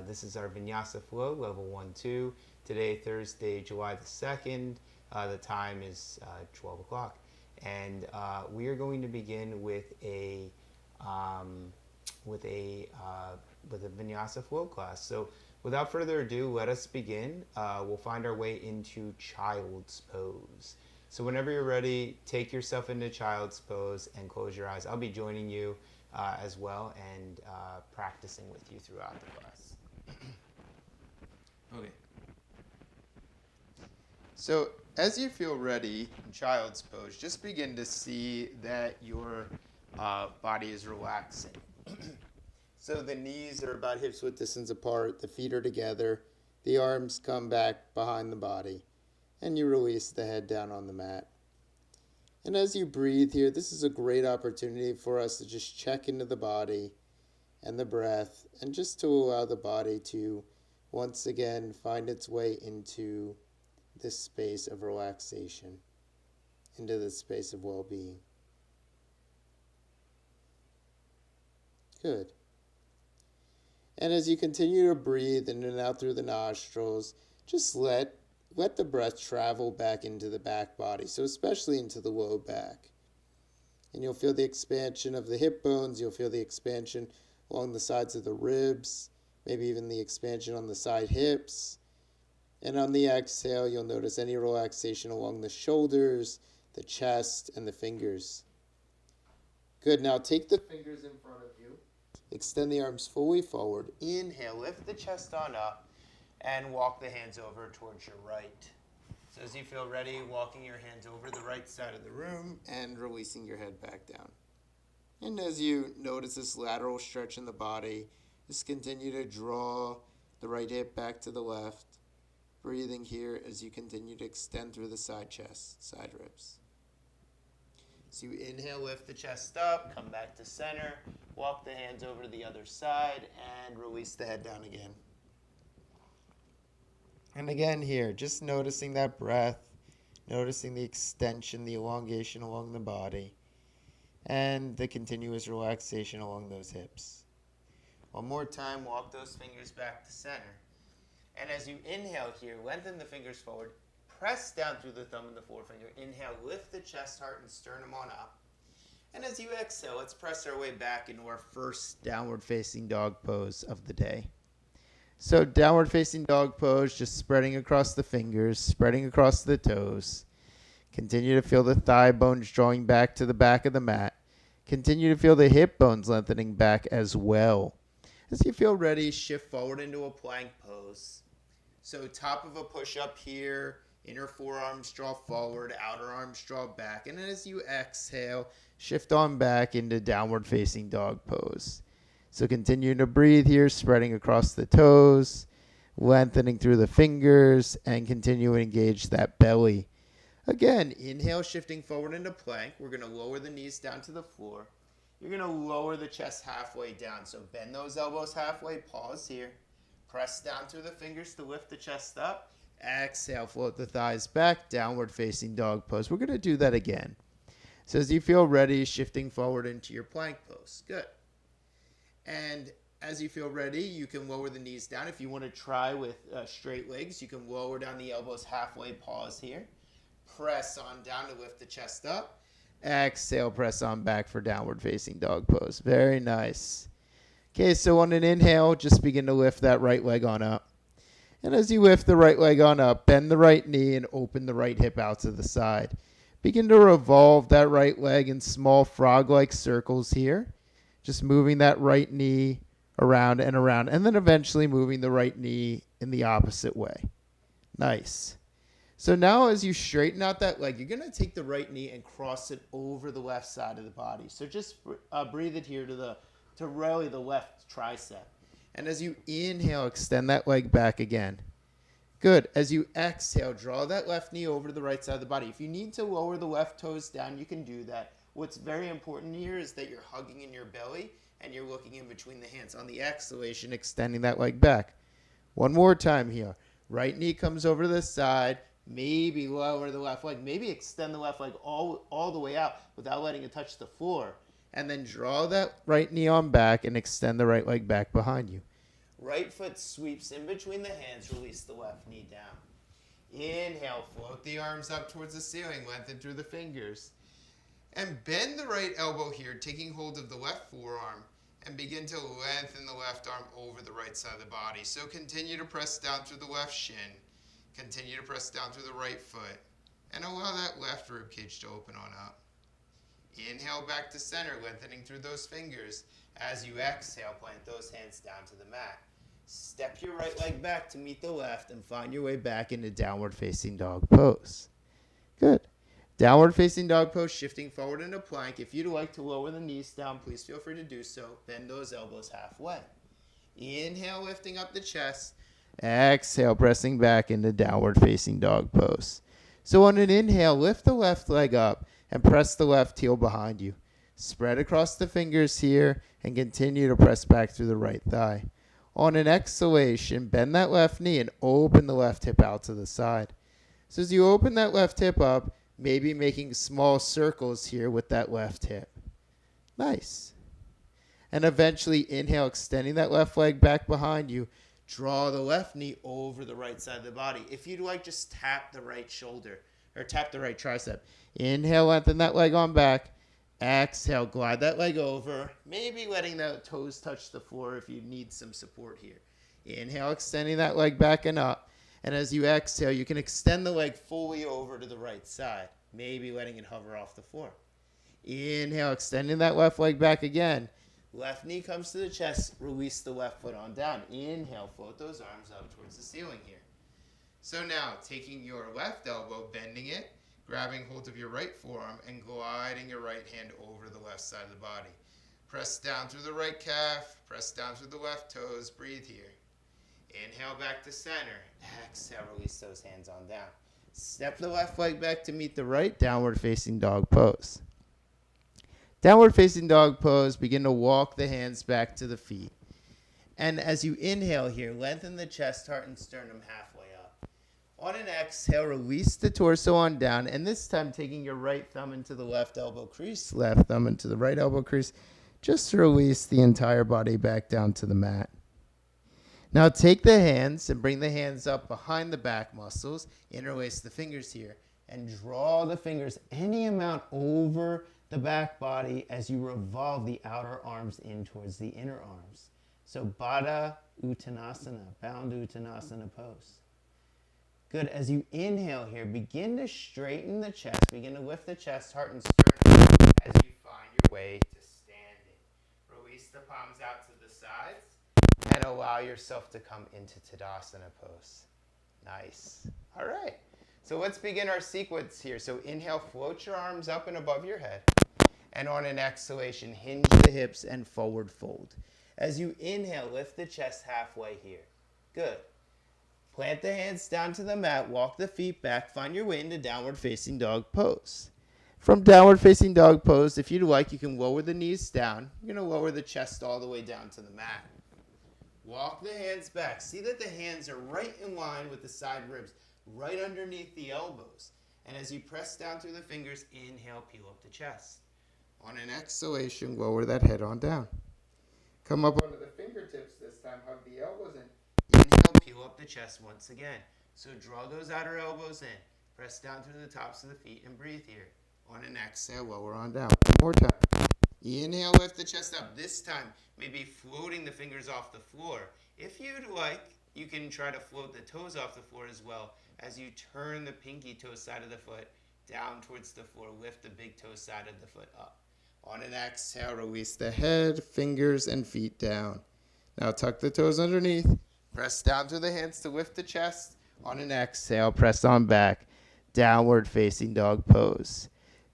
This is our Vinyasa Flow, level 1-2. Today, Thursday, July the 2nd. The time is 12 o'clock. And we are going to begin with a Vinyasa Flow class. So without further ado, let us begin. We'll find our way into Child's Pose. So whenever you're ready, take yourself into Child's Pose and close your eyes. I'll be joining you as well and practicing with you throughout the class. Okay. So as you feel ready in Child's Pose, just begin to see that your body is relaxing. So the knees are about hips width distance apart, the feet are together, the arms come back behind the body, and you release the head down on the mat. And as you breathe here, this is a great opportunity for us to just check into the body and the breath, and just to allow the body to once again find its way into this space of relaxation, into this space of well-being. Good. And as you continue to breathe in and out through the nostrils, just let the breath travel back into the back body, so especially into the low back. And you'll feel the expansion of the hip bones, you'll feel the expansion along the sides of the ribs, maybe even the expansion on the side hips. And on the exhale, you'll notice any relaxation along the shoulders, the chest, and the fingers. Good, now take the fingers in front of you. Extend the arms fully forward. Inhale, lift the chest on up, and walk the hands over towards your right. So as you feel ready, walking your hands over the right side of the room and releasing your head back down. And as you notice this lateral stretch in the body, just continue to draw the right hip back to the left. Breathing here as you continue to extend through the side chest, side ribs. So you inhale, lift the chest up, come back to center, walk the hands over to the other side, and release the head down again. And again here, just noticing that breath, noticing the extension, the elongation along the body, and the continuous relaxation along those hips. One more time, walk those fingers back to center. And as you inhale here, lengthen the fingers forward, press down through the thumb and the forefinger. Inhale, lift the chest, heart, and sternum on up. And as you exhale, let's press our way back into our first downward facing dog pose of the day. So downward facing dog pose, just spreading across the fingers, spreading across the toes. Continue to feel the thigh bones drawing back to the back of the mat. Continue to feel the hip bones lengthening back as well. As you feel ready, shift forward into a plank pose. So top of a push-up here, inner forearms draw forward, outer arms draw back. And as you exhale, shift on back into downward facing dog pose. So continue to breathe here, spreading across the toes, lengthening through the fingers, and continue to engage that belly. Again, inhale, shifting forward into plank. We're going to lower the knees down to the floor. You're going to lower the chest halfway down. So bend those elbows halfway, pause here. Press down through the fingers to lift the chest up. Exhale, float the thighs back, downward facing dog pose. We're going to do that again. So as you feel ready, shifting forward into your plank pose. Good. And as you feel ready, you can lower the knees down. If you want to try with straight legs, you can lower down the elbows halfway, pause here. Press on down to lift the chest up. Exhale, press on back for downward facing dog pose. Very nice. Okay, so on an inhale, just begin to lift that right leg on up. And as you lift the right leg on up, bend the right knee and open the right hip out to the side. Begin to revolve that right leg in small frog-like circles here. Just moving that right knee around, and then eventually moving the right knee in the opposite way. Nice. So now as you straighten out that leg, you're going to take the right knee and cross it over the left side of the body. So just breathe it here to really the left tricep. And as you inhale, extend that leg back again. Good. As you exhale, draw that left knee over to the right side of the body. If you need to lower the left toes down, you can do that. What's very important here is that you're hugging in your belly and you're looking in between the hands. On the exhalation, extending that leg back. One more time here. Right knee comes over to the side. Maybe lower the left leg. Maybe extend the left leg all the way out without letting it touch the floor. And then draw that right knee on back and extend the right leg back behind you. Right foot sweeps in between the hands, release the left knee down. Inhale, float the arms up towards the ceiling, lengthen through the fingers. And bend the right elbow here, taking hold of the left forearm, and begin to lengthen the left arm over the right side of the body. So continue to press down through the left shin. Continue to press down through the right foot. And allow that left rib cage to open on up. Inhale back to center, lengthening through those fingers. As you exhale, plant those hands down to the mat. Step your right leg back to meet the left and find your way back into downward facing dog pose. Good. Downward facing dog pose, shifting forward into plank. If you'd like to lower the knees down, please feel free to do so. Bend those elbows halfway. Inhale, lifting up the chest. Exhale, pressing back into downward facing dog pose. So on an inhale, lift the left leg up and press the left heel behind you. Spread across the fingers here and continue to press back through the right thigh. On an exhalation, bend that left knee and open the left hip out to the side. So as you open that left hip up, maybe making small circles here with that left hip. Nice. And eventually inhale, extending that left leg back behind you. Draw the left knee over the right side of the body. If you'd like, just tap the right shoulder or tap the right tricep. Inhale, lengthen that leg on back. Exhale, glide that leg over. Maybe letting the toes touch the floor if you need some support here. Inhale, extending that leg back and up. And as you exhale, you can extend the leg fully over to the right side, maybe letting it hover off the floor. Inhale, extending that left leg back again. Left knee comes to the chest, release the left foot on down. Inhale, float those arms up towards the ceiling here. So now, taking your left elbow, bending it, grabbing hold of your right forearm, and gliding your right hand over the left side of the body. Press down through the right calf, press down through the left toes, breathe here. Inhale back to center. Exhale, release those hands on down. Step the left leg back to meet the right, downward facing dog pose. Downward facing dog pose, begin to walk the hands back to the feet. And as you inhale here, lengthen the chest, heart, and sternum halfway up. On an exhale, release the torso on down, and this time taking your right thumb into the left elbow crease, left thumb into the right elbow crease, just to release the entire body back down to the mat. Now take the hands and bring the hands up behind the back muscles, interlace the fingers here, and draw the fingers any amount over the back body as you revolve the outer arms in towards the inner arms. So Baddha Uttanasana, bound Uttanasana pose. Good. As you inhale here, begin to straighten the chest. Begin to lift the chest, heart, and sternum as you find your way to standing. Release the palms out to the sides and allow yourself to come into Tadasana pose. Nice. All right. So let's begin our sequence here. So inhale, float your arms up and above your head. And on an exhalation, hinge the hips and forward fold. As you inhale, lift the chest halfway here. Good. Plant the hands down to the mat, walk the feet back, find your way into downward facing dog pose. From downward facing dog pose, if you'd like, you can lower the knees down. You're going to lower the chest all the way down to the mat. Walk the hands back. See that the hands are right in line with the side ribs, right underneath the elbows. And as you press down through the fingers, inhale, peel up the chest. On an exhalation, lower that head on down. Come up onto the fingertips this time, hug the elbows in. Inhale, peel up the chest once again. So draw those outer elbows in. Press down through the tops of the feet and breathe here. On an exhale, lower on down. One more time. Inhale, lift the chest up. This time, maybe floating the fingers off the floor. If you'd like, you can try to float the toes off the floor as well as you turn the pinky toe side of the foot down towards the floor. Lift the big toe side of the foot up. On an exhale, release the head, fingers, and feet down. Now tuck the toes underneath. Press down through the hands to lift the chest. On an exhale, press on back. Downward facing dog pose.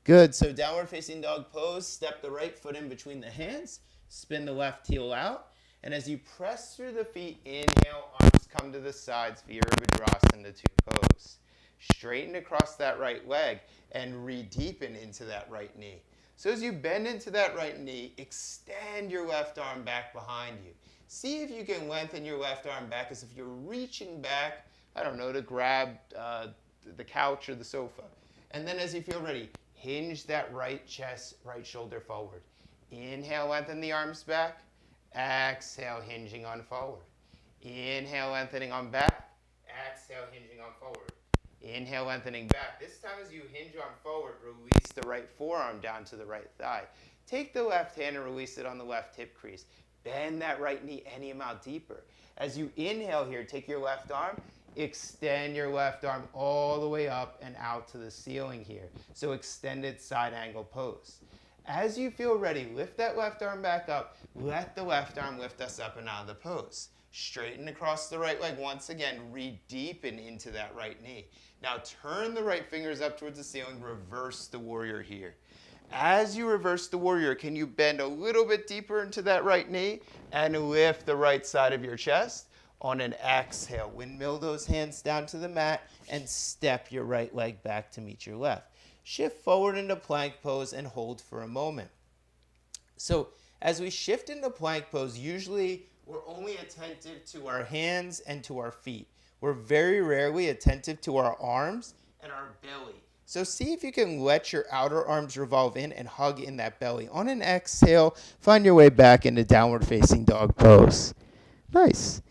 Good. So downward facing dog pose, step the right foot in between the hands. Spin the left heel out. And as you press through the feet, inhale, arms come to the sides, Virabhadrasana 2 pose. Straighten across that right leg and re-deepen into that right knee. So as you bend into that right knee, extend your left arm back behind you. See if you can lengthen your left arm back as if you're reaching back, to grab the couch or the sofa. And then as you feel ready, hinge that right chest, right shoulder forward. Inhale, lengthen the arms back. Exhale, hinging on forward. Inhale, lengthening on back. Exhale, hinging on forward. Inhale, lengthening back. This time as you hinge on forward, release the right forearm down to the right thigh. Take the left hand and release it on the left hip crease. Bend that right knee any amount deeper. As you inhale here, take your left arm, extend your left arm all the way up and out to the ceiling here. So extended side angle pose. As you feel ready, lift that left arm back up. Let the left arm lift us up and out of the pose. Straighten across the right leg once again. Re-deepen into that right knee. Now turn the right fingers up towards the ceiling. Reverse the warrior here. As you reverse the warrior, can you bend a little bit deeper into that right knee and lift the right side of your chest? On an exhale, windmill those hands down to the mat and step your right leg back to meet your left. Shift forward into plank pose and hold for a moment. So as we shift into plank pose, usually we're only attentive to our hands and to our feet. We're very rarely attentive to our arms and our belly. So see if you can let your outer arms revolve in and hug in that belly. On an exhale, find your way back into downward facing dog pose. Nice.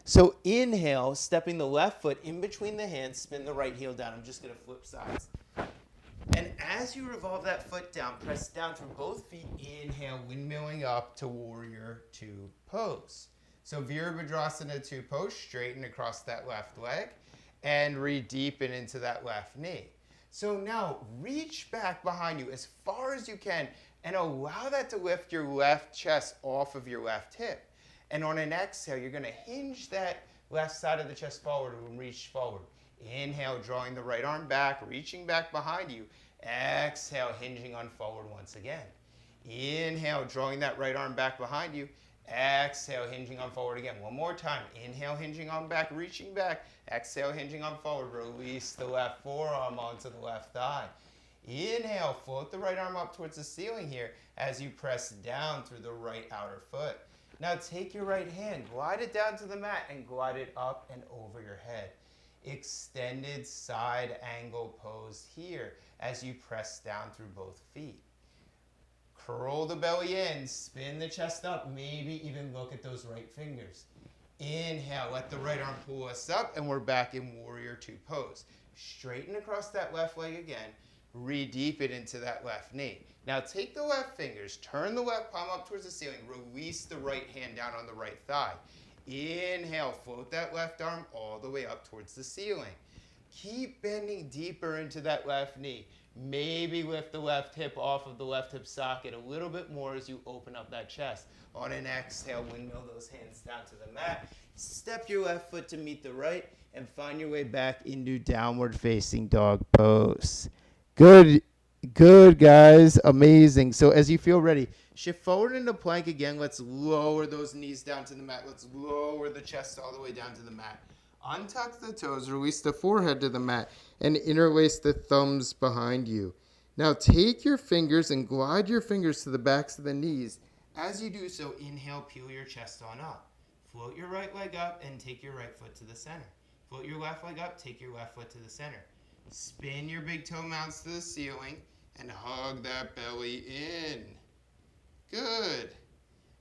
So inhale, stepping the left foot in between the hands, spin the right heel down. I'm just going to flip sides. And as you revolve that foot down, press down through both feet. Inhale, windmilling up to warrior two pose. So Virabhadrasana 2 pose, straighten across that left leg and re-deepen into that left knee. So now reach back behind you as far as you can and allow that to lift your left chest off of your left hip. And on an exhale, you're going to hinge that left side of the chest forward and reach forward. Inhale, drawing the right arm back, reaching back behind you. Exhale, hinging on forward once again. Inhale, drawing that right arm back behind you. Exhale, hinging on forward again. One more time. Inhale, hinging on back, reaching back. Exhale, hinging on forward. Release the left forearm onto the left thigh. Inhale, float the right arm up towards the ceiling here as you press down through the right outer foot. Now take your right hand, glide it down to the mat and glide it up and over your head. Extended side angle pose here as you press down through both feet. Curl the belly in, spin the chest up, maybe even look at those right fingers. Inhale, let the right arm pull us up and we're back in warrior two pose. Straighten across that left leg again, re-deepen into that left knee. Now take the left fingers, turn the left palm up towards the ceiling, release the right hand down on the right thigh. Inhale, float that left arm all the way up towards the ceiling. Keep bending deeper into that left knee. Maybe lift the left hip off of the left hip socket a little bit more as you open up that chest. On an exhale, windmill those hands down to the mat. Step your left foot to meet the right and find your way back into downward facing dog pose. Good, good guys, amazing. So as you feel ready, shift forward into plank again. Let's lower those knees down to the mat. Let's lower the chest all the way down to the mat. Untuck the toes, release the forehead to the mat, and interlace the thumbs behind you. Now take your fingers and glide your fingers to the backs of the knees. As you do so, inhale, peel your chest on up. Float your right leg up and take your right foot to the center. Float your left leg up, take your left foot to the center. Spin your big toe mounts to the ceiling and hug that belly in. Good.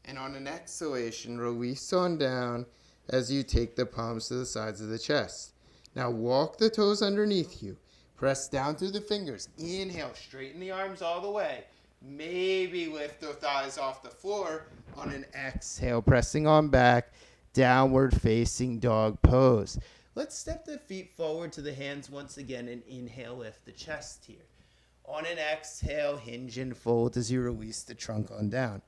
And on an exhalation, release on down as you take the palms to the sides of the chest. Now walk the toes underneath you. Press down through the fingers. Inhale, straighten the arms all the way. Maybe lift the thighs off the floor. On an exhale, pressing on back, downward facing dog pose. Let's step the feet forward to the hands once again and inhale, lift the chest here. On an exhale, hinge and fold as you release the trunk on down.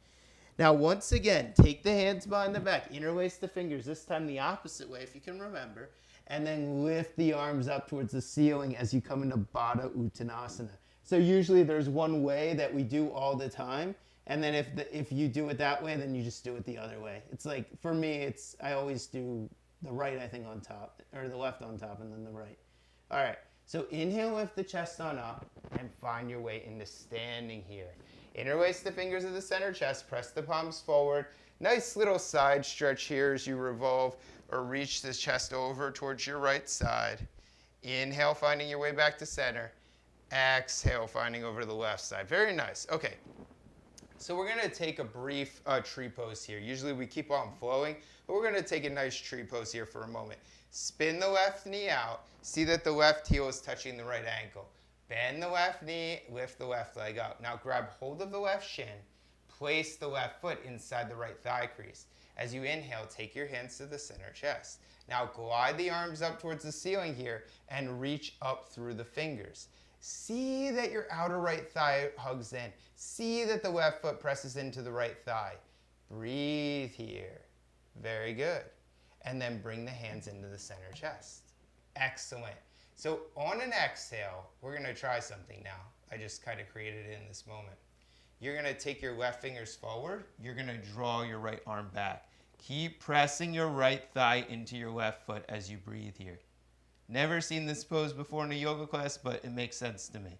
Now, once again, take the hands behind the back, interlace the fingers, this time the opposite way if you can remember, and then lift the arms up towards the ceiling as you come into Baddha Uttanasana. So usually there's one way that we do all the time, and then if you do it that way, then you just do it the other way. It's like, for me, I always do the right, I think, on top, or the left on top, and then the right. All right, so inhale, lift the chest on up, and find your way into standing here. Interlace the fingers of the center chest, press the palms forward. Nice little side stretch here as you revolve or reach the chest over towards your right side. Inhale, finding your way back to center. Exhale, finding over to the left side. Very nice. Okay. So we're going to take a brief tree pose here. Usually we keep on flowing, but we're going to take a nice tree pose here for a moment. Spin the left knee out. See that the left heel is touching the right ankle. Bend the left knee, lift the left leg up. Now grab hold of the left shin. Place the left foot inside the right thigh crease. As you inhale, take your hands to the center chest. Now glide the arms up towards the ceiling here and reach up through the fingers. See that your outer right thigh hugs in. See that the left foot presses into the right thigh. Breathe here. Very good. And then bring the hands into the center chest. Excellent. So on an exhale, we're going to try something now. I just kind of created it in this moment. You're going to take your left fingers forward. You're going to draw your right arm back. Keep pressing your right thigh into your left foot as you breathe here. Never seen this pose before in a yoga class, but it makes sense to me.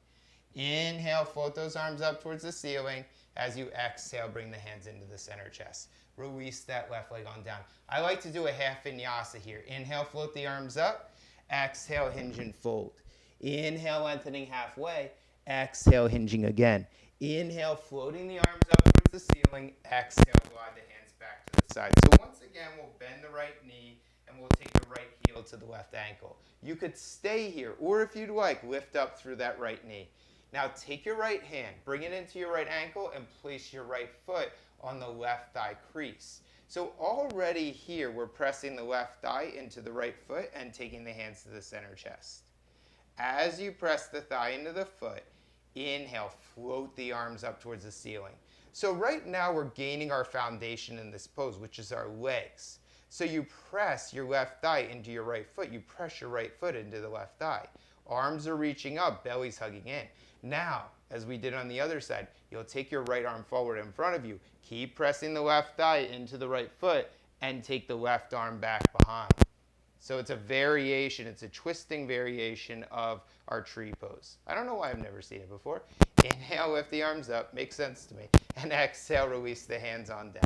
Inhale, float those arms up towards the ceiling. As you exhale, bring the hands into the center chest. Release that left leg on down. I like to do a half vinyasa here. Inhale, float the arms up. Exhale, hinge and fold. Inhale, lengthening halfway. Exhale, hinging again. Inhale, floating the arms up towards the ceiling. Exhale, glide the hands back to the side. So once again, we'll bend the right knee and we'll take the right heel to the left ankle. You could stay here, or if you'd like, lift up through that right knee. Now take your right hand, bring it into your right ankle, and place your right foot on the left thigh crease. So already here, we're pressing the left thigh into the right foot and taking the hands to the center chest. As you press the thigh into the foot, inhale, float the arms up towards the ceiling. So right now, we're gaining our foundation in this pose, which is our legs. So you press your left thigh into your right foot. You press your right foot into the left thigh. Arms are reaching up, belly's hugging in. Now, as we did on the other side, you'll take your right arm forward in front of you. Keep pressing the left thigh into the right foot and take the left arm back behind. So it's a variation, it's a twisting variation of our tree pose. I don't know why I've never seen it before. Inhale, lift the arms up, makes sense to me. And exhale, release the hands on down.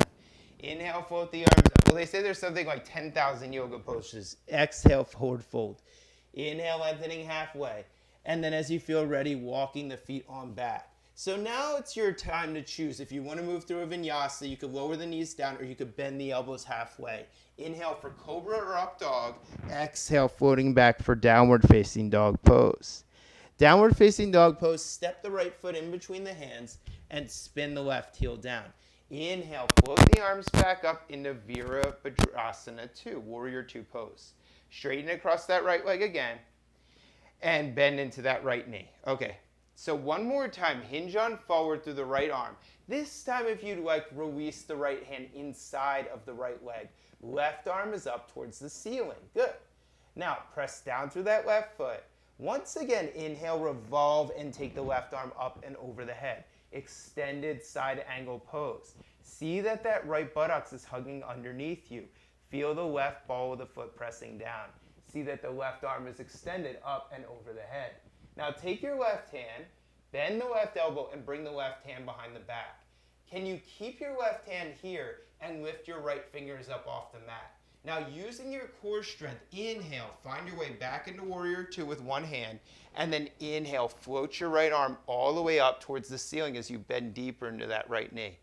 Inhale, float the arms up. Well, they say there's something like 10,000 yoga poses. Exhale, forward fold. Inhale, lengthening halfway. And then as you feel ready, walking the feet on back. So now it's your time to choose. If you want to move through a vinyasa, you could lower the knees down or you could bend the elbows halfway. Inhale for cobra or up dog. Exhale, floating back for downward facing dog pose. Downward facing dog pose, step the right foot in between the hands and spin the left heel down. Inhale, float the arms back up into Virabhadrasana 2, Warrior 2 pose. Straighten across that right leg again and bend into that right knee. Okay, so one more time, hinge on forward through the right arm. This time, if you'd like, release the right hand inside of the right leg. Left arm is up towards the ceiling. Good. Now, press down through that left foot. Once again, inhale, revolve, and take the left arm up and over the head. Extended side angle pose. See that that right buttocks is hugging underneath you. Feel the left ball of the foot pressing down. See that the left arm is extended up and over the head. Now take your left hand, bend the left elbow, and bring the left hand behind the back. Can you keep your left hand here and lift your right fingers up off the mat? Now using your core strength, inhale, find your way back into Warrior 2 with one hand, and then inhale, float your right arm all the way up towards the ceiling as you bend deeper into that right knee.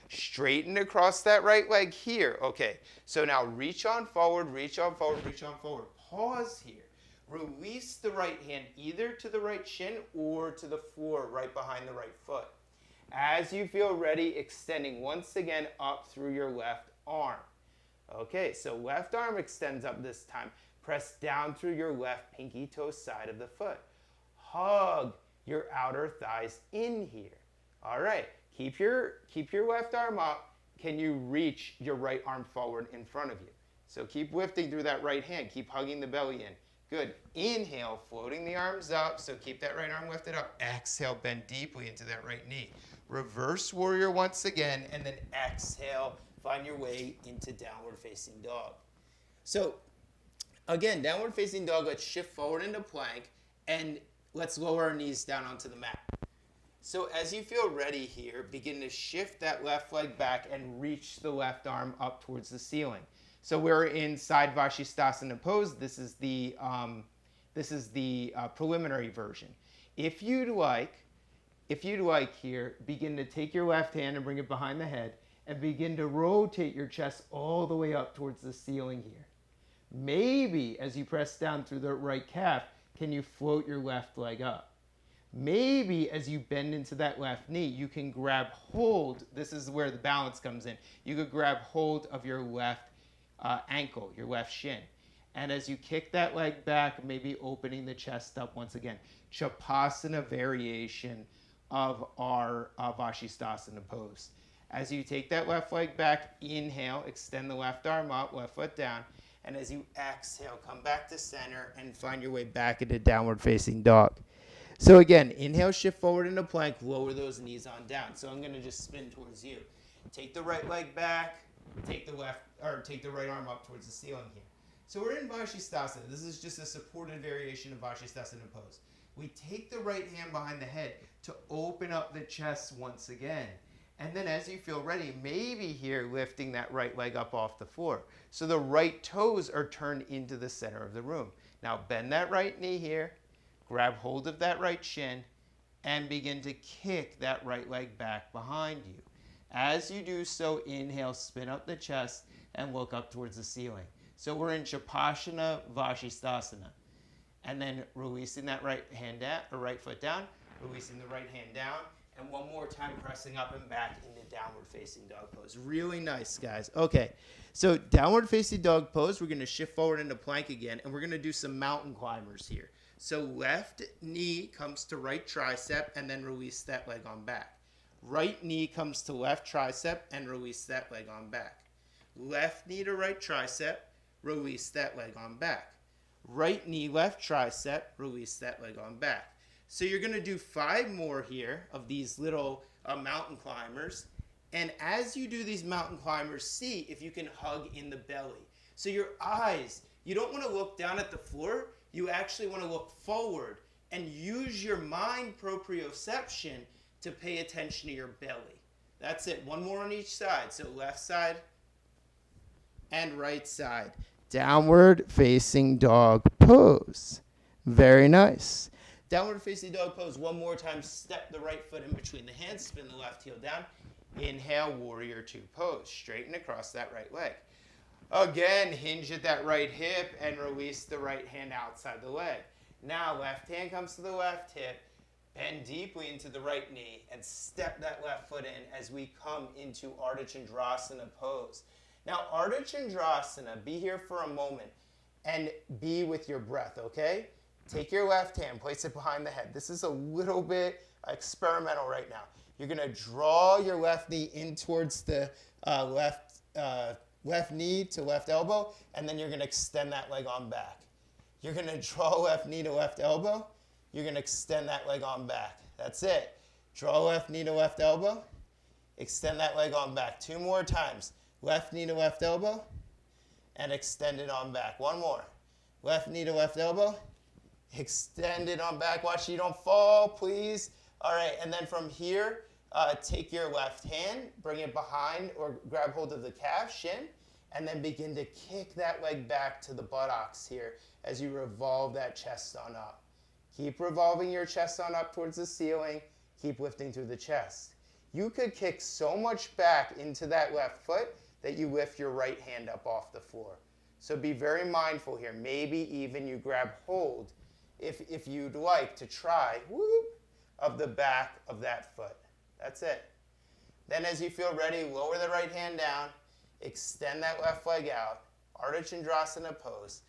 Straighten across that right leg here. Okay, so now reach on forward, reach on forward, reach on forward. Pause here. Release the right hand either to the right shin or to the floor right behind the right foot. As you feel ready, extending once again up through your left arm. Okay, so left arm extends up this time. Press down through your left pinky toe side of the foot. Hug your outer thighs in here. All right, keep your left arm up. Can you reach your right arm forward in front of you? So keep lifting through that right hand. Keep hugging the belly in. Good. Inhale, floating the arms up. So keep that right arm lifted up. Exhale, bend deeply into that right knee. Reverse warrior once again, and then exhale, find your way into downward facing dog. So again, downward facing dog, let's shift forward into plank, and let's lower our knees down onto the mat. So as you feel ready here, begin to shift that left leg back and reach the left arm up towards the ceiling. So we're in side Vashisthasana pose. This is the preliminary version. If you'd like, if you'd like here, begin to take your left hand and bring it behind the head and begin to rotate your chest all the way up towards the ceiling here. Maybe as you press down through the right calf, can you float your left leg up? Maybe as you bend into that left knee, you can grab hold. This is where the balance comes in. You could grab hold of your left ankle, your left shin. And as you kick that leg back, maybe opening the chest up once again. Chapasana variation of our Vashisthasana pose. As you take that left leg back, inhale, extend the left arm up, left foot down. And as you exhale, come back to center and find your way back into downward facing dog. So again, inhale, shift forward into plank, lower those knees on down. So I'm going to just spin towards you. Take the right leg back, take the right arm up towards the ceiling here. So we're in Vashisthasana. This is just a supported variation of Vashisthasana pose. We take the right hand behind the head to open up the chest once again. And then as you feel ready, maybe here lifting that right leg up off the floor. So the right toes are turned into the center of the room. Now bend that right knee here, grab hold of that right shin, and begin to kick that right leg back behind you. As you do so, inhale, spin up the chest, and look up towards the ceiling. So we're in Chapasana Vashisthasana. And then releasing that right hand down, or right foot down, releasing the right hand down, and one more time pressing up and back into downward facing dog pose. Really nice, guys. Okay, so downward facing dog pose, we're going to shift forward into plank again, and we're going to do some mountain climbers here. So left knee comes to right tricep, and then release that leg on back. Right knee comes to left tricep, and release that leg on back. Left knee to right tricep, release that leg on back. Right knee, left tricep, release that leg on back. So you're going to do 5 more here of these little mountain climbers. And as you do these mountain climbers, see if you can hug in the belly. So your eyes, you don't want to look down at the floor. You actually want to look forward and use your mind proprioception to pay attention to your belly. That's it. One more on each side. So left side and right side. Downward facing dog pose. Very nice. Downward facing dog pose. One more time. Step the right foot in between the hands. Spin the left heel down. Inhale, warrior 2 pose. Straighten across that right leg. Again, hinge at that right hip and release the right hand outside the leg. Now, left hand comes to the left hip. Bend deeply into the right knee and step that left foot in as we come into Ardha Chandrasana pose. Now, Ardha Chandrasana, be here for a moment and be with your breath, okay? Take your left hand, place it behind the head. This is a little bit experimental right now. You're going to draw your left knee in towards the left knee to left elbow, and then you're going to extend that leg on back. You're going to draw left knee to left elbow. You're going to extend that leg on back. That's it. Draw left knee to left elbow. Extend that leg on back. 2 more times. Left knee to left elbow, and extend it on back. 1 more. Left knee to left elbow. Extend it on back. Watch you don't fall, please. All right, and then from here, take your left hand, bring it behind or grab hold of the calf, shin, and then begin to kick that leg back to the buttocks here as you revolve that chest on up. Keep revolving your chest on up towards the ceiling. Keep lifting through the chest. You could kick so much back into that left foot that you lift your right hand up off the floor. So be very mindful here. Maybe even you grab hold if you'd like to try, whoop, of the back of that foot. That's it. Then as you feel ready, lower the right hand down, extend that left leg out, Ardha Chandrasana pose,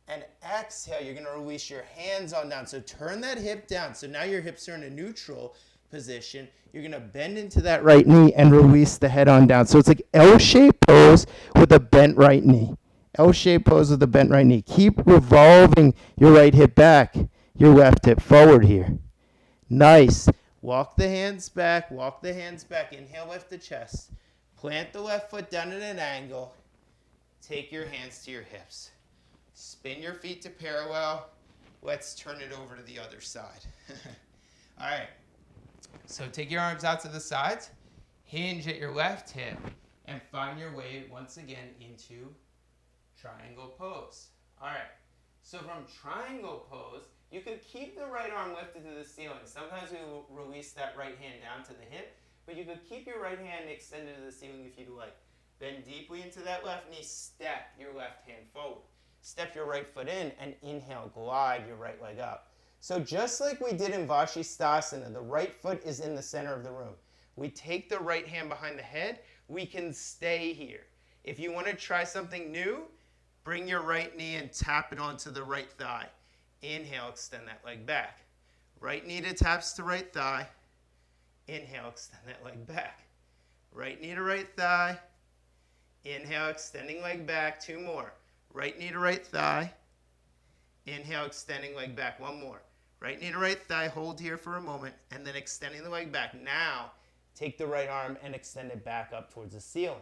and exhale, you're going to release your hands on down. So turn that hip down. So now your hips are in a neutral position. You're going to bend into that right knee and release the head on down. So it's like L-shaped pose with a bent right knee. L-shaped pose with a bent right knee. Keep revolving your right hip back, your left hip forward here. Nice. Walk the hands back. Walk the hands back. Inhale, lift the chest. Plant the left foot down at an angle. Take your hands to your hips. Spin your feet to parallel. Let's turn it over to the other side. All right. So take your arms out to the sides. Hinge at your left hip. And find your way once again into triangle pose. All right. So from triangle pose, you could keep the right arm lifted to the ceiling. Sometimes we will release that right hand down to the hip, but you could keep your right hand extended to the ceiling if you'd like. Bend deeply into that left knee, step your left hand forward. Step your right foot in and inhale, glide your right leg up. So just like we did in Vashisthasana, the right foot is in the center of the room. We take the right hand behind the head, we can stay here. If you want to try something new, bring your right knee and tap it onto the right thigh. Inhale, extend that leg back. Right knee to taps to right thigh. Inhale, extend that leg back. Right knee to right thigh. Inhale, extending leg back. 2 more. Right knee to right thigh. Inhale, extending leg back. 1 more. Right knee to right thigh. Hold here for a moment. And then extending the leg back. Now, take the right arm and extend it back up towards the ceiling.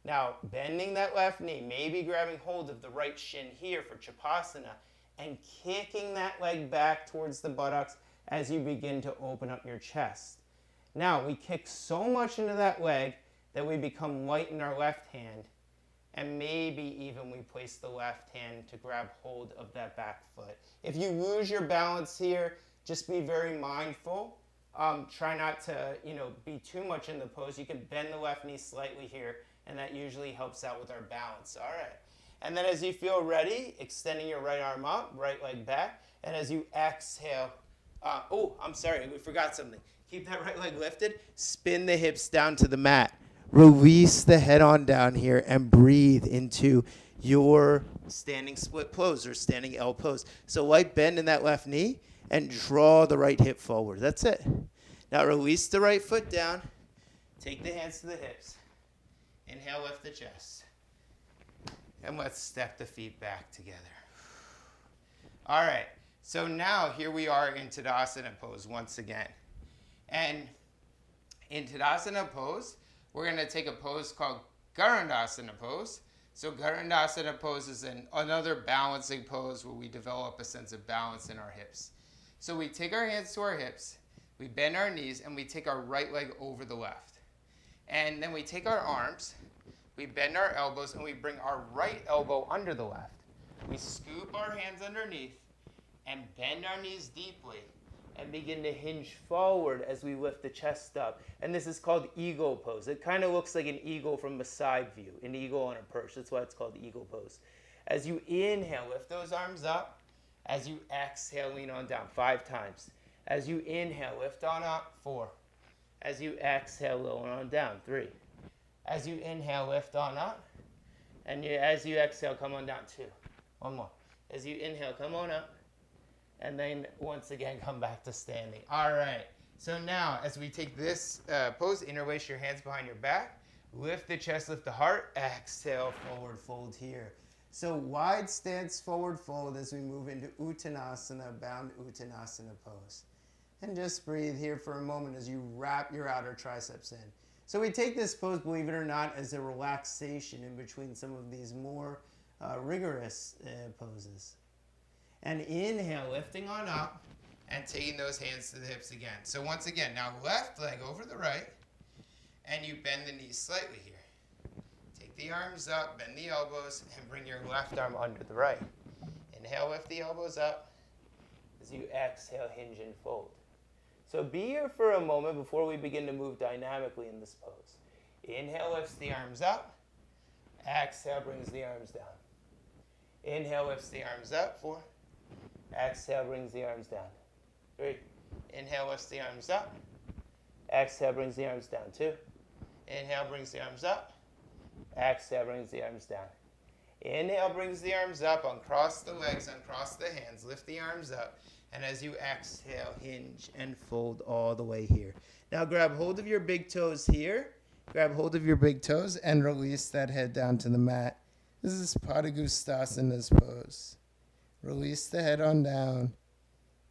Now, bending that left knee, maybe grabbing hold of the right shin here for Chapasana, and kicking that leg back towards the buttocks as you begin to open up your chest. Now, we kick so much into that leg that we become light in our left hand, and maybe even we place the left hand to grab hold of that back foot. If you lose your balance here, just be very mindful. Try not to, be too much in the pose. You can bend the left knee slightly here, and that usually helps out with our balance. All right. And then as you feel ready, extending your right arm up, right leg back, and as you exhale, we forgot something. Keep that right leg lifted, spin the hips down to the mat. Release the head on down here and breathe into your standing split pose or standing L pose. So light bend in that left knee and draw the right hip forward. That's it. Now release the right foot down. Take the hands to the hips. Inhale, lift the chest. And let's step the feet back together. All right. So now here we are in Tadasana pose once again. And in Tadasana pose, we're going to take a pose called Garandasana pose. So Garandasana pose is another balancing pose where we develop a sense of balance in our hips. So we take our hands to our hips, we bend our knees, and we take our right leg over the left. And then we take our arms, we bend our elbows, and we bring our right elbow under the left. We scoop our hands underneath and bend our knees deeply and begin to hinge forward as we lift the chest up. And this is called eagle pose. It kind of looks like an eagle from a side view, an eagle on a perch. That's why it's called the eagle pose. As you inhale, lift those arms up. As you exhale, lean on down 5 times. As you inhale, lift on up 4. As you exhale, lower on down 3. As you inhale, lift on up. And as you exhale, come on down 2. 1 more. As you inhale, come on up. And then once again, come back to standing. All right. So now, as we take this pose, interlace your hands behind your back. Lift the chest, lift the heart. Exhale, forward fold here. So wide stance, forward fold as we move into Uttanasana, bound Uttanasana pose. And just breathe here for a moment as you wrap your outer triceps in. So we take this pose, believe it or not, as a relaxation in between some of these more rigorous poses. And inhale, lifting on up and taking those hands to the hips again. So once again, now left leg over the right, and you bend the knees slightly here. Take the arms up, bend the elbows, and bring your left arm under the right. Inhale, lift the elbows up. As you exhale, hinge and fold. So be here for a moment before we begin to move dynamically in this pose. Inhale, lifts the arms up. Exhale, brings the arms down. Inhale, lifts the arms up. 4. Exhale, brings the arms down. 3. Inhale, lifts the arms up. Exhale, brings the arms down. 2. Inhale, brings the arms up. Exhale, brings the arms down. Inhale, brings the arms up. Uncross the legs, uncross the hands. Lift the arms up. And as you exhale, hinge and fold all the way here. Now grab hold of your big toes here. Grab hold of your big toes and release that head down to the mat. This is Padangusthasana's pose. Release the head on down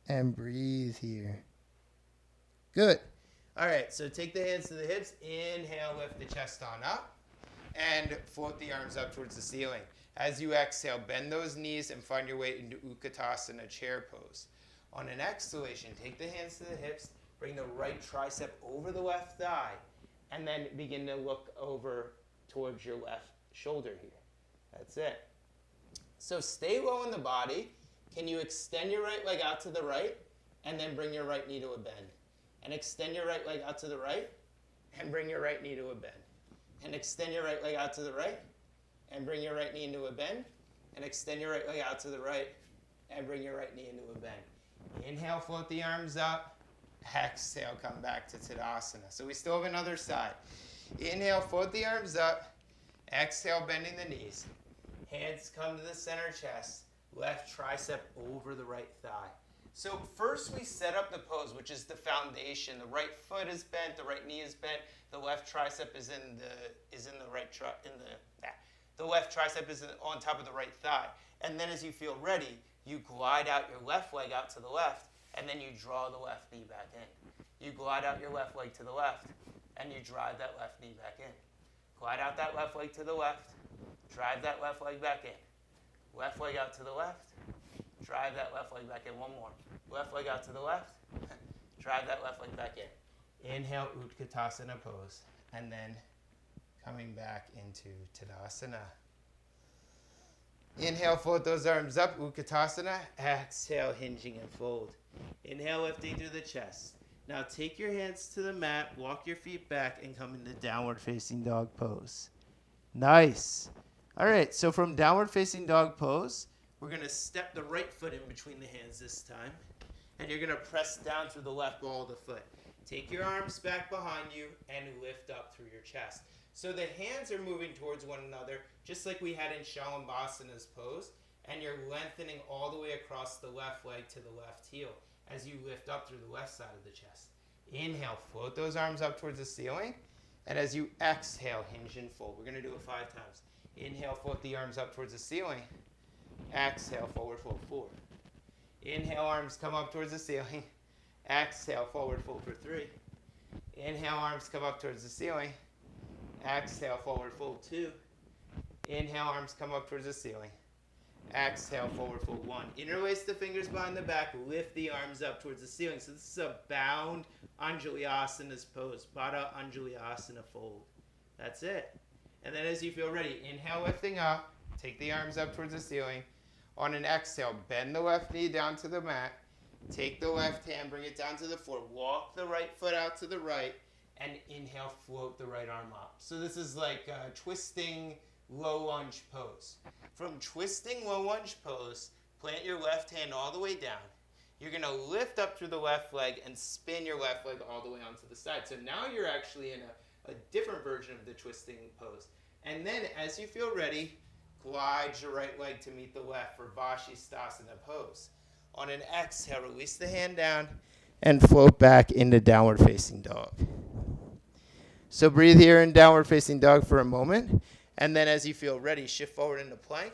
and breathe here. Good. All right, so take the hands to the hips. Inhale, lift the chest on up and float the arms up towards the ceiling. As you exhale, bend those knees and find your way into Utkatasana, chair pose. On an exhalation, take the hands to the hips, bring the right tricep over the left thigh, and then begin to look over towards your left shoulder here. That's it. So stay low in the body. Can you extend your right leg out to the right and then bring your right knee to a bend? And extend your right leg out to the right and bring your right knee to a bend. And extend your right leg out to the right and bring your right knee into a bend. And extend your right leg out to the right and bring your right knee into a bend. Inhale, float the arms up. Exhale, come back to Tadasana. So we still have another side. Inhale, float the arms up. Exhale, bending the knees. Hands come to the center chest. Left tricep over the right thigh. So first we set up the pose, which is the foundation. The right foot is bent, the right knee is bent, the left tricep is the left tricep is on top of the right thigh. And then as you feel ready, you glide out your left leg out to the left, and then you draw the left knee back in. You glide out your left leg to the left, and you drive that left knee back in. Glide out that left leg to the left, drive that left leg back in. Left leg out to the left, drive that left leg back in. One more. Left leg out to the left, drive that left leg back in. Inhale, Utkatasana pose, and then coming back into Tadasana. Inhale, float those arms up, Utkatasana. Exhale, hinging and fold. Inhale, lifting through the chest. Now take your hands to the mat, walk your feet back, and come into downward facing dog pose. Nice. All right, so from downward facing dog pose, we're going to step the right foot in between the hands this time, and you're going to press down through the left ball of the foot. Take your arms back behind you and lift up through your chest. So the hands are moving towards one another, just like we had in Shalabhasana's pose, and you're lengthening all the way across the left leg to the left heel as you lift up through the left side of the chest. Inhale, float those arms up towards the ceiling, and as you exhale, hinge and fold. We're going to do it 5 times. Inhale, float the arms up towards the ceiling. Exhale, forward fold 4. Inhale, arms come up towards the ceiling. Exhale, forward fold for 3. Inhale, arms come up towards the ceiling. Exhale, forward fold 2. Inhale, arms come up towards the ceiling. Exhale, forward fold 1. Interlace the fingers behind the back. Lift the arms up towards the ceiling. So this is a bound Anjaliasana's pose. Pada Anjaliasana fold. That's it. And then as you feel ready, inhale, lifting up. Take the arms up towards the ceiling. On an exhale, bend the left knee down to the mat. Take the left hand, bring it down to the floor. Walk the right foot out to the right. And inhale, float the right arm up. So this is like a twisting low lunge pose. From twisting low lunge pose, plant your left hand all the way down. You're going to lift up through the left leg and spin your left leg all the way onto the side. So now you're actually in a different version of the twisting pose. And then as you feel ready, glide your right leg to meet the left for Vashisthasana pose. On an exhale, release the hand down and float back into downward facing dog. So breathe here in downward facing dog for a moment. And then as you feel ready, shift forward into plank.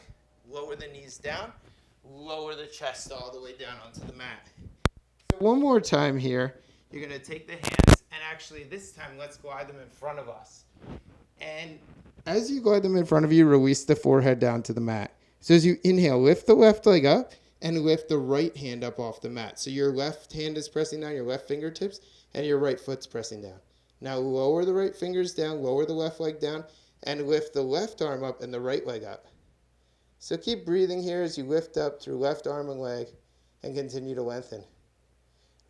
Lower the knees down. Lower the chest all the way down onto the mat. So one more time here. You're going to take the hands, and actually this time let's glide them in front of us. And as you glide them in front of you, release the forehead down to the mat. So as you inhale, lift the left leg up and lift the right hand up off the mat. So your left hand is pressing down, your left fingertips, and your right foot's pressing down. Now lower the right fingers down, lower the left leg down, and lift the left arm up and the right leg up. So keep breathing here as you lift up through left arm and leg and continue to lengthen.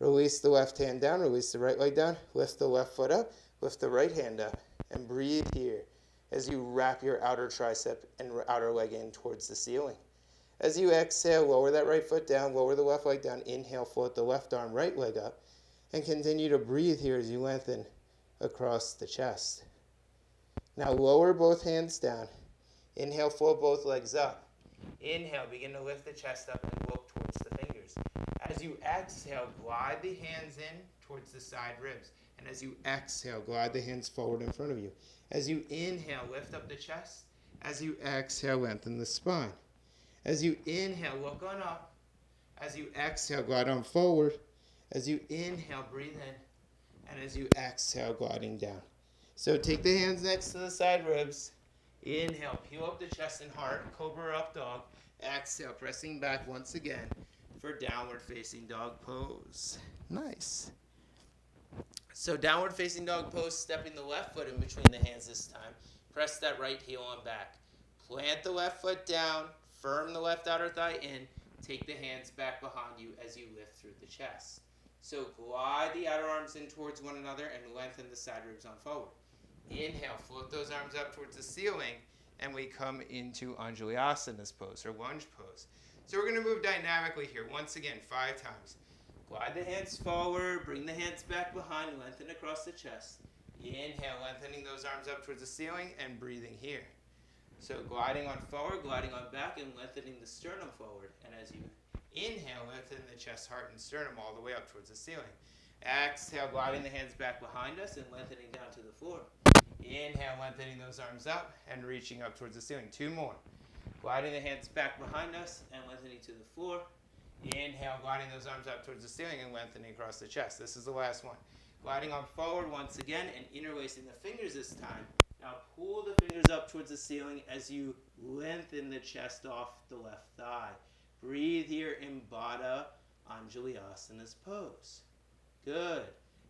Release the left hand down, release the right leg down, lift the left foot up, lift the right hand up, and breathe here as you wrap your outer tricep and outer leg in towards the ceiling. As you exhale, lower that right foot down, lower the left leg down, inhale, float the left arm, right leg up, and continue to breathe here as you lengthen across the chest. Now lower both hands down. Inhale, float both legs up. Inhale, begin to lift the chest up and look towards the fingers. As you exhale, glide the hands in towards the side ribs. And as you exhale, glide the hands forward in front of you. As you inhale, lift up the chest. As you exhale, lengthen the spine. As you inhale, look on up. As you exhale, glide on forward. As you inhale, breathe in. And as you exhale, gliding down. So take the hands next to the side ribs. Inhale, peel up the chest and heart, cobra up dog. Exhale, pressing back once again for downward facing dog pose. Nice. So downward facing dog pose, stepping the left foot in between the hands this time. Press that right heel on back. Plant the left foot down, firm the left outer thigh in. Take the hands back behind you as you lift through the chest. So glide the outer arms in towards one another and lengthen the side ribs on forward. Inhale, float those arms up towards the ceiling, and we come into Anjaliasana pose, or lunge pose. So we're going to move dynamically here. Once again, 5 times. Glide the hands forward, bring the hands back behind, lengthen across the chest. Inhale, lengthening those arms up towards the ceiling, and breathing here. So gliding on forward, gliding on back, and lengthening the sternum forward. And as you inhale, lengthen the chest, heart, and sternum all the way up towards the ceiling. Exhale, gliding the hands back behind us and lengthening down to the floor. Inhale, lengthening those arms up and reaching up towards the ceiling. 2 more. Gliding the hands back behind us and lengthening to the floor. Inhale, gliding those arms up towards the ceiling and lengthening across the chest. This is the last one. Gliding on forward once again and interlacing the fingers this time. Now pull the fingers up towards the ceiling as you lengthen the chest off the left thigh. Breathe here in Baddha Anjaliasana pose. Good.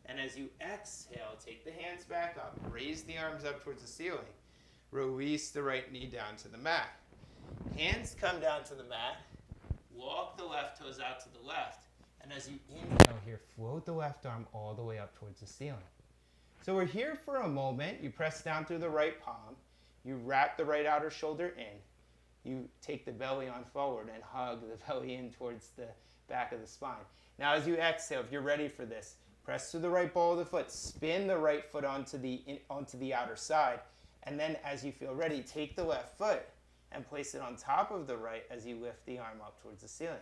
And as you exhale, take the hands back up. Raise the arms up towards the ceiling. Release the right knee down to the mat. Hands come down to the mat. Walk the left toes out to the left. And as you inhale here, float the left arm all the way up towards the ceiling. So we're here for a moment. You press down through the right palm. You wrap the right outer shoulder in. You take the belly on forward and hug the belly in towards the back of the spine. Now as you exhale, if you're ready for this, press through the right ball of the foot. Spin the right foot onto the outer side. And then as you feel ready, take the left foot and place it on top of the right as you lift the arm up towards the ceiling.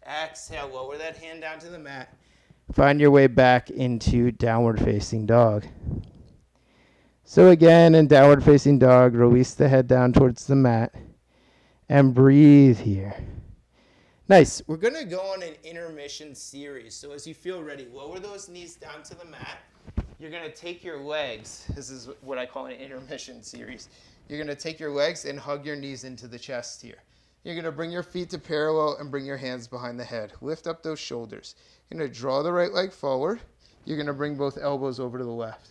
Exhale, lower that hand down to the mat. Find your way back into downward facing dog. So again, in downward facing dog, release the head down towards the mat and breathe here. Nice. We're going to go on an intermission series. So as you feel ready, lower those knees down to the mat. You're going to take your legs. This is what I call an intermission series. You're going to take your legs and hug your knees into the chest here. You're going to bring your feet to parallel and bring your hands behind the head. Lift up those shoulders. You're going to draw the right leg forward. You're going to bring both elbows over to the left.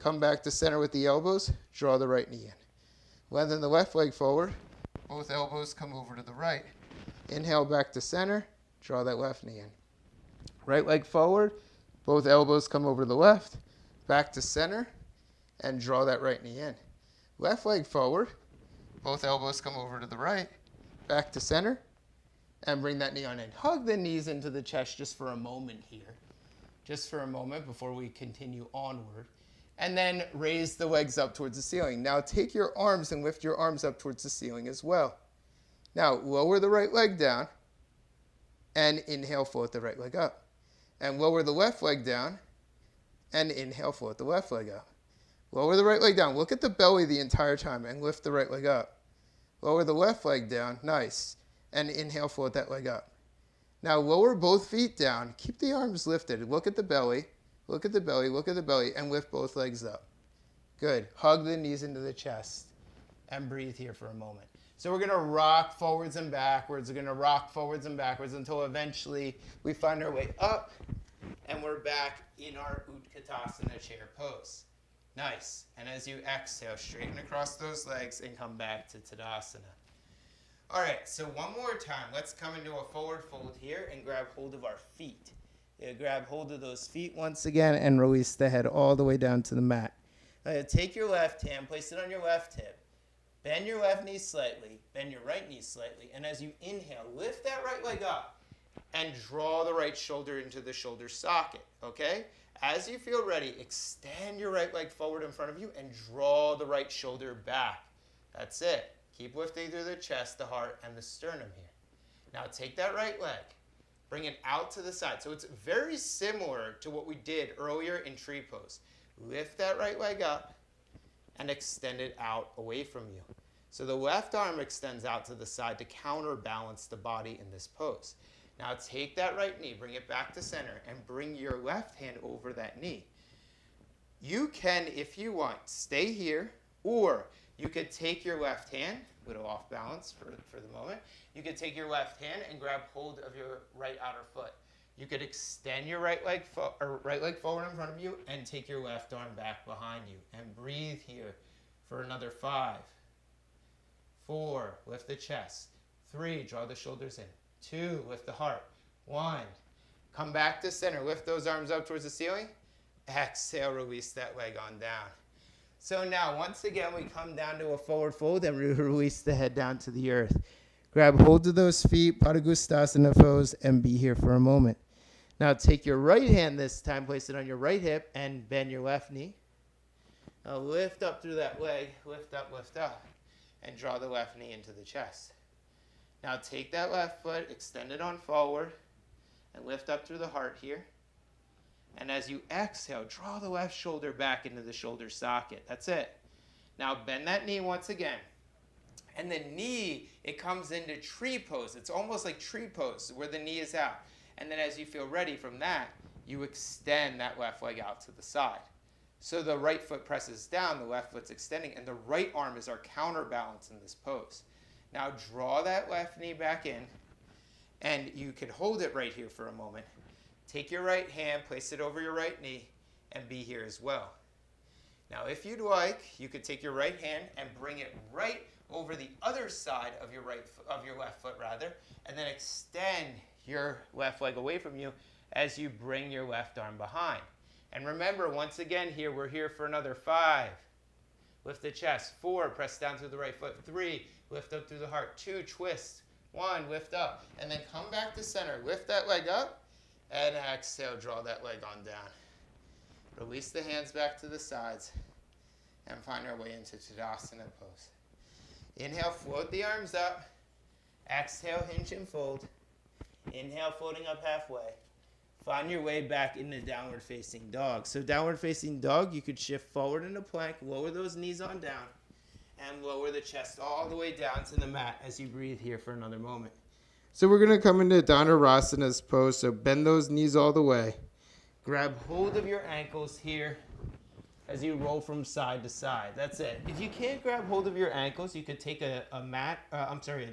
Come back to center with the elbows. Draw the right knee in. Lengthen the left leg forward. Both elbows come over to the right. Inhale back to center. Draw that left knee in. Right leg forward. Both elbows come over to the left. Back to center. And draw that right knee in. Left leg forward. Both elbows come over to the right. Back to center. And bring that knee on in. Hug the knees into the chest just for a moment here. Just for a moment before we continue onward. And then raise the legs up towards the ceiling. Now take your arms and lift your arms up towards the ceiling as well. Now lower the right leg down. And inhale, float the right leg up. And lower the left leg down. And inhale, float the left leg up. Lower the right leg down. Look at the belly the entire time and lift the right leg up. Lower the left leg down. Nice. And inhale, float that leg up. Now lower both feet down. Keep the arms lifted. Look at the belly. Look at the belly. Look at the belly. And lift both legs up. Good. Hug the knees into the chest. And breathe here for a moment. So we're going to rock forwards and backwards. We're going to rock forwards and backwards until eventually we find our way up. And we're back in our Utkatasana chair pose. Nice. And as you exhale, straighten across those legs and come back to Tadasana. All right, so one more time. Let's come into a forward fold here and grab hold of our feet. Grab hold of those feet once again and release the head all the way down to the mat. Take your left hand, place it on your left hip. Bend your left knee slightly, bend your right knee slightly, and as you inhale, lift that right leg up and draw the right shoulder into the shoulder socket, okay? As you feel ready, extend your right leg forward in front of you and draw the right shoulder back. That's it. Keep lifting through the chest, the heart, and the sternum here. Now take that right leg, bring it out to the side. So it's very similar to what we did earlier in tree pose. Lift that right leg up and extend it out away from you. So the left arm extends out to the side to counterbalance the body in this pose. Now take that right knee, bring it back to center, and bring your left hand over that knee. You can, if you want, stay here, or you could take your left hand, a little off balance for the moment. You could take your left hand and grab hold of your right outer foot. You could extend your right leg forward in front of you and take your left arm back behind you. And breathe here for another 5, 4, lift the chest, 3, draw the shoulders in. 2, lift the heart. 1, come back to center. Lift those arms up towards the ceiling. Exhale, release that leg on down. So now, once again, we come down to a forward fold and we release the head down to the earth. Grab hold of those feet, Padangusthasana pose, and be here for a moment. Now take your right hand this time, place it on your right hip, and bend your left knee. Now lift up through that leg, lift up, and draw the left knee into the chest. Now take that left foot, extend it on forward, and lift up through the heart here. And as you exhale, draw the left shoulder back into the shoulder socket. That's it. Now bend that knee once again. And the knee, it comes into tree pose. It's almost like tree pose where the knee is out. And then as you feel ready from that, you extend that left leg out to the side. So the right foot presses down, the left foot's extending, and the right arm is our counterbalance in this pose. Now draw that left knee back in, and you can hold it right here for a moment. Take your right hand, place it over your right knee, and be here as well. Now if you'd like, you could take your right hand and bring it right over the other side of your left foot, and then extend your left leg away from you as you bring your left arm behind. And remember, once again here, we're here for another 5. Lift the chest. 4, press down through the right foot. 3, lift up through the heart. 2, twist. 1, lift up. And then come back to center. Lift that leg up. And exhale, draw that leg on down. Release the hands back to the sides. And find our way into Tadasana pose. Inhale, float the arms up. Exhale, hinge and fold. Inhale, floating up halfway. Find your way back into downward facing dog. So downward facing dog, you could shift forward into plank, lower those knees on down, and lower the chest all the way down to the mat as you breathe here for another moment. So we're going to come into Dhanurasana's pose. So bend those knees all the way. Grab hold of your ankles here as you roll from side to side. That's it. If you can't grab hold of your ankles, you could take a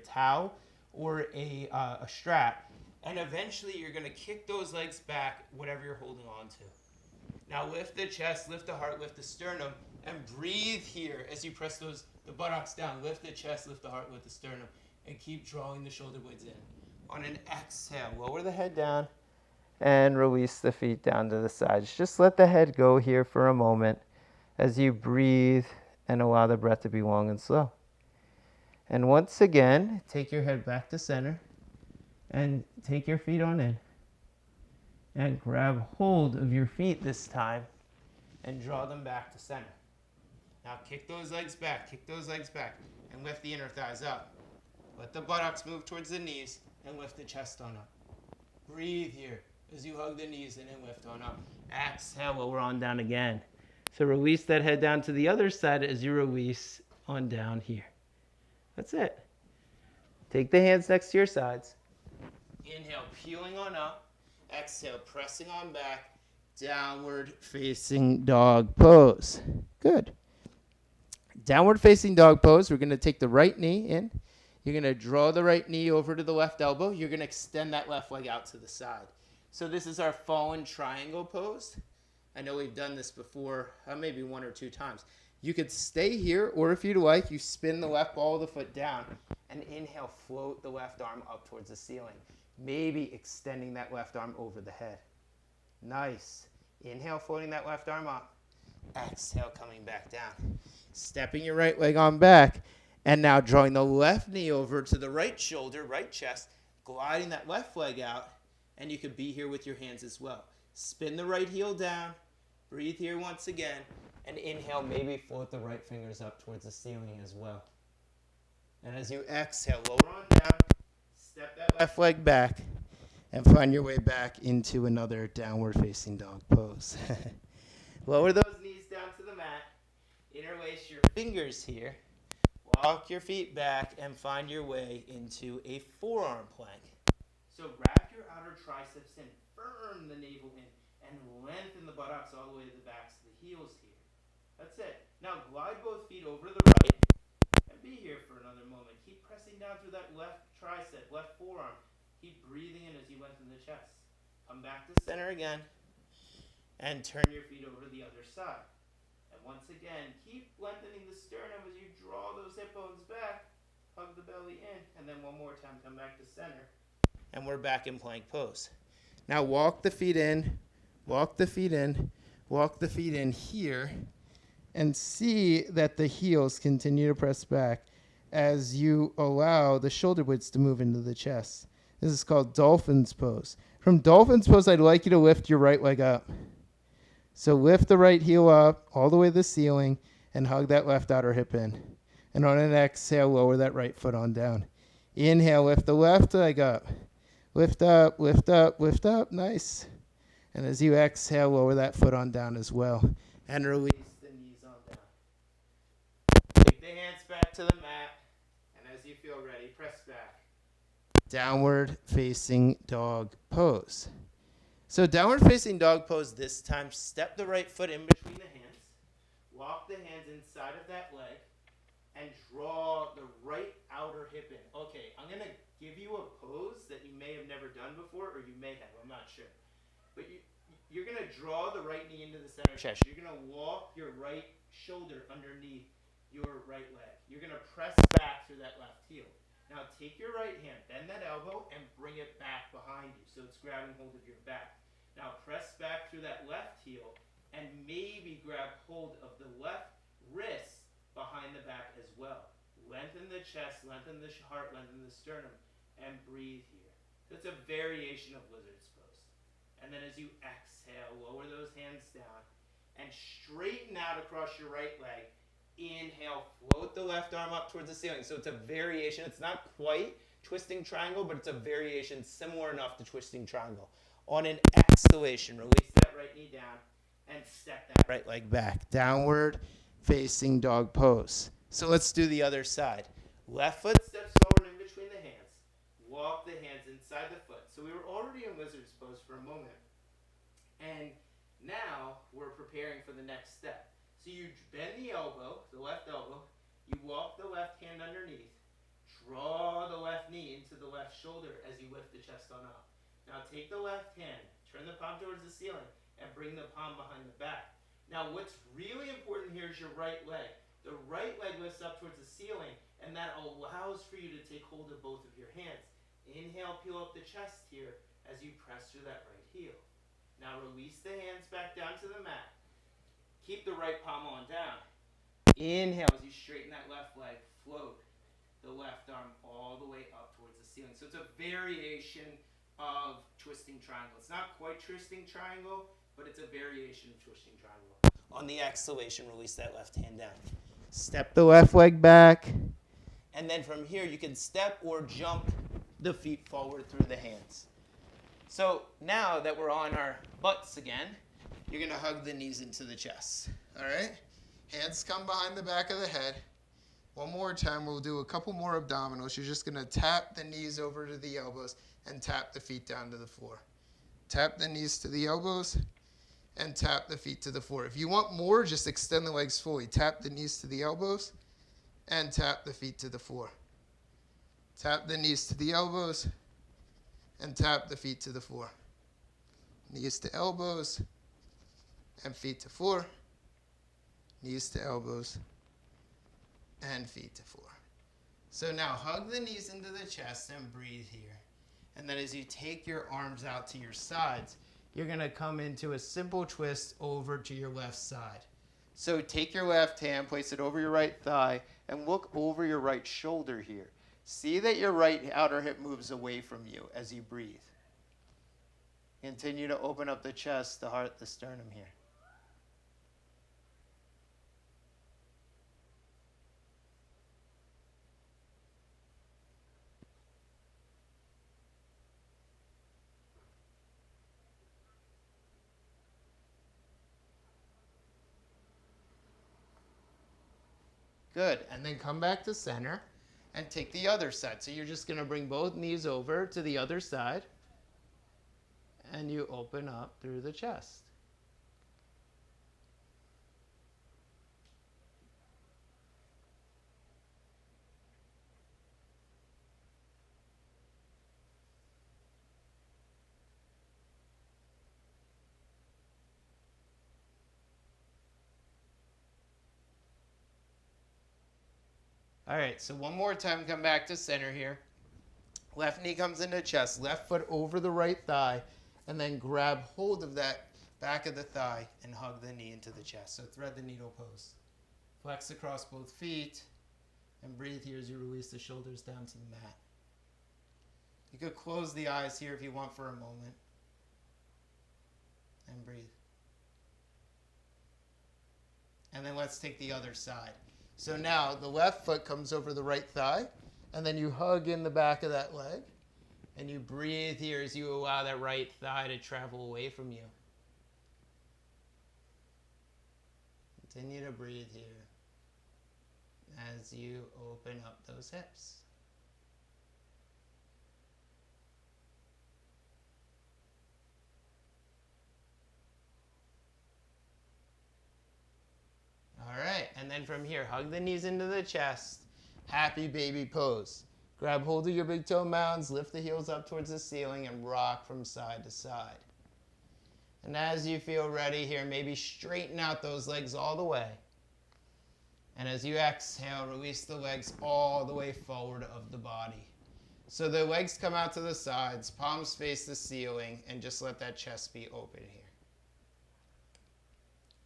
towel or a strap, and eventually you're going to kick those legs back, whatever you're holding on to. Now lift the chest, lift the heart, lift the sternum, and breathe here as you press the buttocks down. Lift the chest, lift the heart, lift the sternum, and keep drawing the shoulder blades in. On an exhale, lower the head down and release the feet down to the sides. Just let the head go here for a moment as you breathe and allow the breath to be long and slow. And once again, take your head back to center and take your feet on in. And grab hold of your feet this time and draw them back to center. Now kick those legs back, and lift the inner thighs up. Let the buttocks move towards the knees and lift the chest on up. Breathe here as you hug the knees in and lift on up. Exhale, lower on down again. So release that head down to the other side as you release on down here. That's it. Take the hands next to your sides. Inhale, peeling on up. Exhale, pressing on back. Downward facing dog pose. Good. Downward facing dog pose. We're going to take the right knee in. You're going to draw the right knee over to the left elbow. You're going to extend that left leg out to the side. So this is our fallen triangle pose. I know we've done this before, maybe 1 or 2 times. You could stay here, or if you'd like, you spin the left ball of the foot down and inhale, float the left arm up towards the ceiling. Maybe extending that left arm over the head. Nice. Inhale, floating that left arm up. Exhale, coming back down. Stepping your right leg on back. And now drawing the left knee over to the right shoulder, right chest, gliding that left leg out. And you could be here with your hands as well. Spin the right heel down. Breathe here once again. And inhale, maybe float the right fingers up towards the ceiling as well. And as you exhale, lower on down. Step that left leg back. And find your way back into another downward facing dog pose. Lower those knees down to the mat. Interlace your fingers here. Walk your feet back and find your way into a forearm plank. So wrap your outer triceps in, firm the navel in, and lengthen the buttocks all the way to the backs of the heels here. That's it. Now glide both feet over the right and be here for another moment. Keep pressing down through that left tricep, left forearm. Keep breathing in as you lengthen the chest. Come back to center again and turn your feet over to the other side. And once again, keep lengthening the sternum as you draw those hip bones back. hug the belly in, and then one more time, come back to center. And we're back in plank pose. Now walk the feet in, walk the feet in, walk the feet in here, and see that the heels continue to press back as you allow the shoulder blades to move into the chest. This is called dolphin's pose. From dolphin's pose, I'd like you to lift your right leg up. So lift the right heel up all the way to the ceiling and hug that left outer hip in. And on an exhale, lower that right foot on down. Inhale, lift the left leg up. Lift up, lift up, lift up. Nice. And as you exhale, lower that foot on down as well. And release the knees on down. Take the hands back to the mat. And as you feel ready, press back. Downward facing dog pose. So downward facing dog pose this time, step the right foot in between the hands. Walk the hands inside of that leg. And draw the right outer hip in. Okay, I'm going to give you a pose that you may have never done before, or you may have, I'm not sure. But you're going to draw the right knee into the center chest. You're going to walk your right shoulder underneath your right leg. You're going to press back through that left heel. Now take your right hand, bend that elbow, and bring it back behind you so it's grabbing hold of your back. Now press back through that left heel and maybe grab hold of the left wrist behind the back as well. Lengthen the chest, lengthen the heart, lengthen the sternum, and breathe here. That's a variation of lizard's pose. And then as you exhale, lower those hands down and straighten out across your right leg. Inhale, float the left arm up towards the ceiling. So it's a variation. It's not quite twisting triangle, but it's a variation similar enough to twisting triangle. On an exhalation, release that right knee down and step that right leg back. Downward facing dog pose. So let's do the other side. Left foot steps forward in between the hands. Walk the hands inside the foot. So we were already in lizard's pose for a moment. And now we're preparing for the next step. So you bend the elbow, the left elbow. You walk the left hand underneath. Draw the left knee into the left shoulder as you lift the chest on up. Now take the left hand, turn the palm towards the ceiling, and bring the palm behind the back. Now what's really important here is your right leg. The right leg lifts up towards the ceiling, and that allows for you to take hold of both of your hands. Inhale, peel up the chest here as you press through that right heel. Now release the hands back down to the mat. Keep the right palm on down. Inhale as you straighten that left leg, float the left arm all the way up towards the ceiling. So it's a variation of twisting triangle. It's not quite twisting triangle, but it's a variation of twisting triangle. On the exhalation, release that left hand down. Step the left leg back. And then from here, you can step or jump the feet forward through the hands. So now that we're on our butts again, you're going to hug the knees into the chest. All right? Hands come behind the back of the head. One more time, we'll do a couple more abdominals. You're just going to tap the knees over to the elbows and tap the feet down to the floor. Tap the knees to the elbows and tap the feet to the floor. If you want more, just extend the legs fully. Tap the knees to the elbows and tap the feet to the floor. Tap the knees to the elbows and tap the feet to the floor. Knees to elbows and feet to floor. Knees to elbows and feet to floor. So now hug the knees into the chest and breathe here. And then as you take your arms out to your sides, you're going to come into a simple twist over to your left side. So take your left hand, place it over your right thigh, and look over your right shoulder here. See that your right outer hip moves away from you as you breathe. Continue to open up the chest, the heart, the sternum here. Good. And then come back to center and take the other side. So you're just going to bring both knees over to the other side. And you open up through the chest. All right, so one more time, come back to center here. Left knee comes into chest, left foot over the right thigh, and then grab hold of that back of the thigh and hug the knee into the chest. So thread the needle pose. Flex across both feet and breathe here as you release the shoulders down to the mat. You could close the eyes here if you want for a moment. And breathe. And then let's take the other side. So now the left foot comes over the right thigh, and then you hug in the back of that leg, and you breathe here as you allow that right thigh to travel away from you. Continue to breathe here as you open up those hips. All right, and then from here, hug the knees into the chest. Happy baby pose. Grab hold of your big toe mounds, lift the heels up towards the ceiling, and rock from side to side. And as you feel ready here, maybe straighten out those legs all the way. And as you exhale, release the legs all the way forward of the body. So the legs come out to the sides, palms face the ceiling, and just let that chest be open here.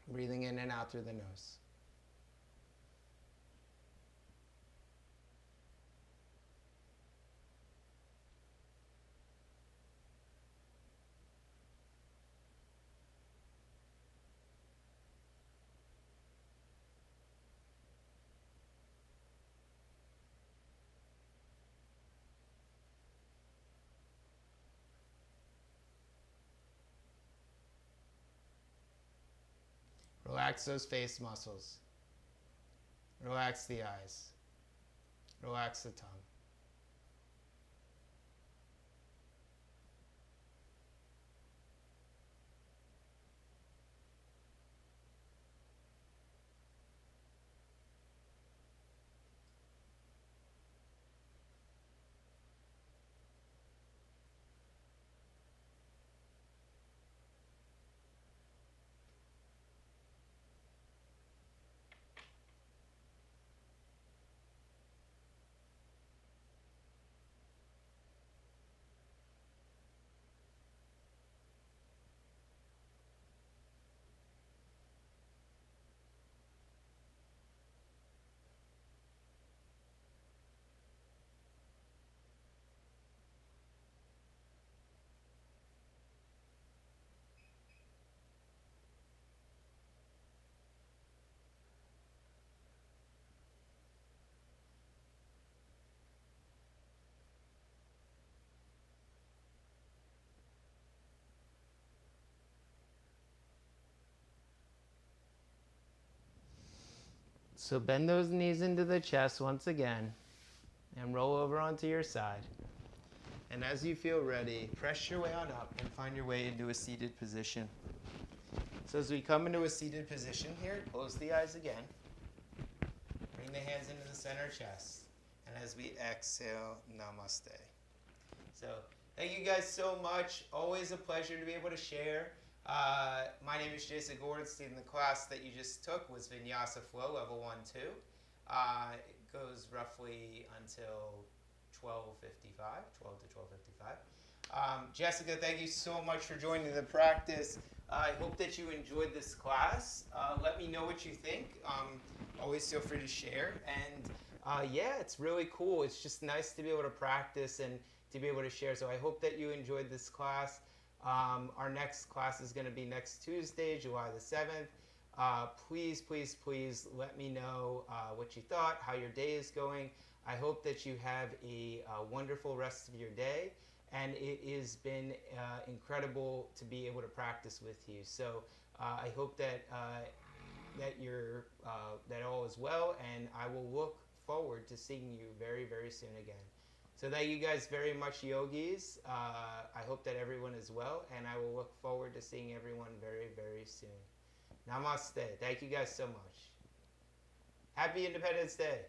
Breathing in and out through the nose. Relax those face muscles. Relax the eyes. Relax the tongue. So bend those knees into the chest once again and roll over onto your side. And as you feel ready, press your way on up and find your way into a seated position. So as we come into a seated position here, close the eyes again. Bring the hands into the center chest. And as we exhale, namaste. So thank you guys so much. Always a pleasure to be able to share. My name is Jason Gorenstein. The class that you just took was Vinyasa Flow, level 1-2. It goes roughly until 12:55, 12 to 12:55. Jessica, thank you so much for joining the practice. I hope that you enjoyed this class. Let me know what you think. Always feel free to share. And yeah, it's really cool. It's just nice to be able to practice and to be able to share. So I hope that you enjoyed this class. Our next class is going to be next Tuesday, July the 7th. Please, please, please let me know what you thought, how your day is going. I hope that you have a wonderful rest of your day. And it has been incredible to be able to practice with you. So I hope that that all is well, and I will look forward to seeing you very, very soon again. So thank you guys very much, yogis. I hope that everyone is well, and I will look forward to seeing everyone very, very soon. Namaste. Thank you guys so much. Happy Independence Day.